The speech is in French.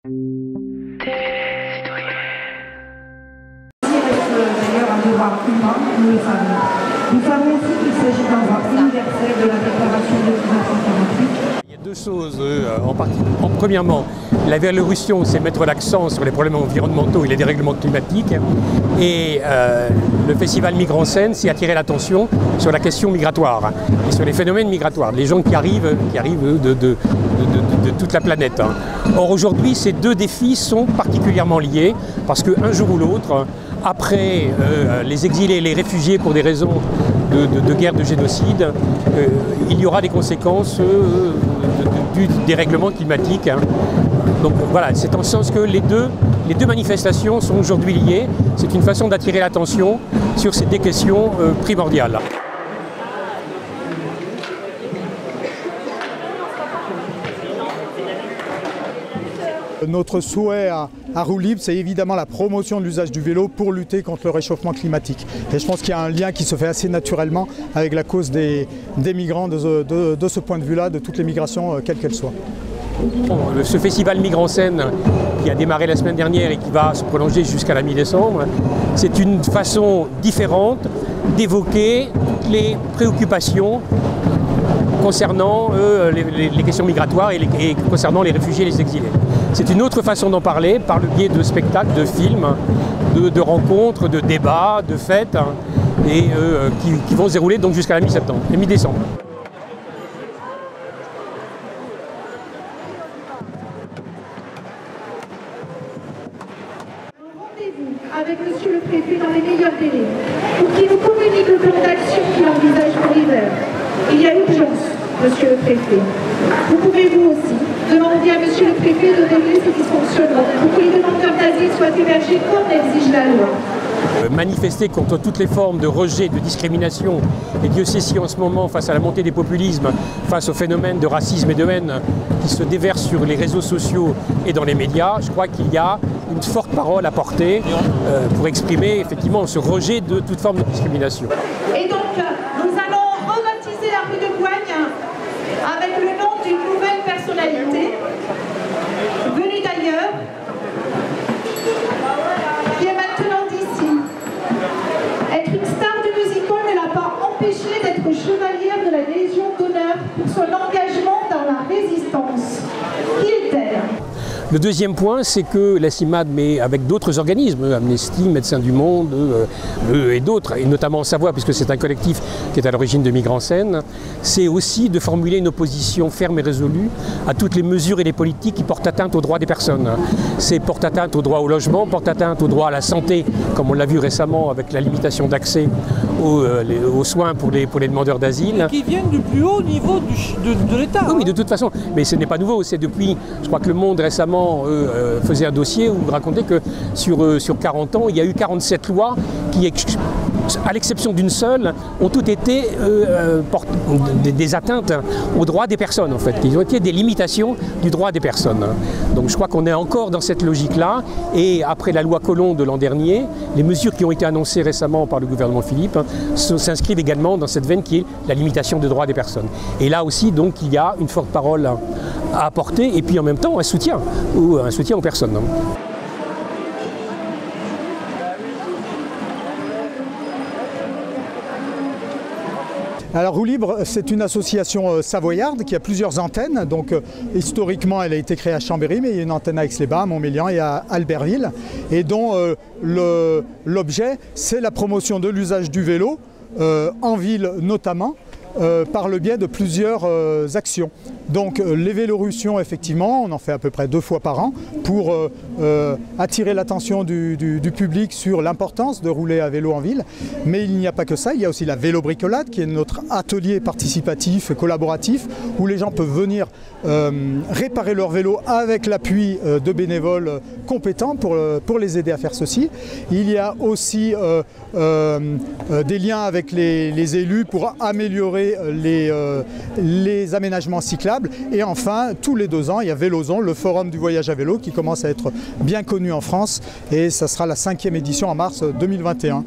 D'ailleurs un devoir humain, nous le savons. Nous savons aussi qu'il s'agit d'un droit universel de la Déclaration de 1948. Il y a deux choses en partie. Premièrement, la Valorution, c'est mettre l'accent sur les problèmes environnementaux et les dérèglements climatiques. Et le festival Migre en scène, c'est attirer l'attention sur la question migratoire et sur les phénomènes migratoires, les gens qui arrivent de toute la planète. Or aujourd'hui, ces deux défis sont particulièrement liés parce qu'un jour ou l'autre, après les exilés et les réfugiés pour des raisons de guerre, de génocide, il y aura des conséquences du dérèglement climatique. Donc voilà, c'est en ce sens que les deux manifestations sont aujourd'hui liées. C'est une façon d'attirer l'attention sur ces deux questions primordiales. Notre souhait à Roue Libre, c'est évidemment la promotion de l'usage du vélo pour lutter contre le réchauffement climatique. Et je pense qu'il y a un lien qui se fait assez naturellement avec la cause des migrants de ce point de vue-là, de toutes les migrations, quelles qu'elles soient. Ce festival Migre en scène, qui a démarré la semaine dernière et qui va se prolonger jusqu'à la mi-décembre, c'est une façon différente d'évoquer toutes les préoccupations concernant les questions migratoires et concernant les réfugiés et les exilés. C'est une autre façon d'en parler par le biais de spectacles, de films, de rencontres, de débats, de fêtes, et qui vont se dérouler donc jusqu'à la mi-septembre et mi-décembre. Rendez-vous avec Monsieur le Préfet dans les meilleurs délais pour qu'il nous communique le plan d'action qu'il envisage pour l'hiver. Il y a urgence, Monsieur le Préfet. Vous pouvez vous aussi demander à Monsieur le Préfet de régler ces dysfonctionnements pour que les demandeurs d'asile soient hébergés comme l'exige la loi. Manifester contre toutes les formes de rejet, de discrimination, et Dieu sait si en ce moment, face à la montée des populismes, face au phénomène de racisme et de haine qui se déverse sur les réseaux sociaux et dans les médias, je crois qu'il y a une forte parole à porter pour exprimer effectivement ce rejet de toute forme de discrimination. Et donc, nous allons rebaptiser la rue de Coigne avec le nom d'une nouvelle personnalité, venue d'ailleurs, qui est maintenant d'ici. Être une star du musical ne l'a pas empêchée d'être chevalière de la Légion d'honneur pour son engagement dans la résistance. Qui est-elle ? Le deuxième point, c'est que la CIMAD, mais avec d'autres organismes, Amnesty, Médecins du Monde et d'autres, et notamment en Savoie, puisque c'est un collectif qui est à l'origine de Migre en scène, c'est aussi de formuler une opposition ferme et résolue à toutes les mesures et les politiques qui portent atteinte aux droits des personnes. C'est porte atteinte au droit au logement, porte atteinte au droit à la santé, comme on l'a vu récemment avec la limitation d'accès aux soins pour les demandeurs d'asile. Qui viennent du plus haut niveau de l'État. Oui, de toute façon, mais ce n'est pas nouveau, c'est depuis, je crois que Le Monde récemment faisait un dossier où il racontait que sur 40 ans, il y a eu 47 lois qui, à l'exception d'une seule, ont toutes été des atteintes aux droits des personnes, en fait, qui ont été des limitations du droit des personnes. Donc je crois qu'on est encore dans cette logique-là, et après la loi Collomb de l'an dernier, les mesures qui ont été annoncées récemment par le gouvernement Philippe s'inscrivent également dans cette veine qui est la limitation des droits des personnes. Et là aussi, donc, il y a une forte parole à apporter, et puis en même temps un soutien aux personnes. Alors Roue Libre, c'est une association savoyarde qui a plusieurs antennes. Donc historiquement, elle a été créée à Chambéry, mais il y a une antenne à Aix-les-Bains, à Montmélian et à Albertville, et dont l'objet, c'est la promotion de l'usage du vélo, en ville notamment, par le biais de plusieurs actions. Donc les Vélorussions, effectivement, on en fait à peu près 2 fois par an pour attirer l'attention du public sur l'importance de rouler à vélo en ville. Mais il n'y a pas que ça, il y a aussi la vélobricolade qui est notre atelier participatif et collaboratif où les gens peuvent venir réparer leur vélo avec l'appui de bénévoles compétents pour les aider à faire ceci. Il y a aussi des liens avec les élus pour améliorer les aménagements cyclables. Et enfin, tous les 2 ans, il y a Vélozon, le forum du voyage à vélo qui commence à être bien connu en France, et ça sera la 5e édition en mars 2021.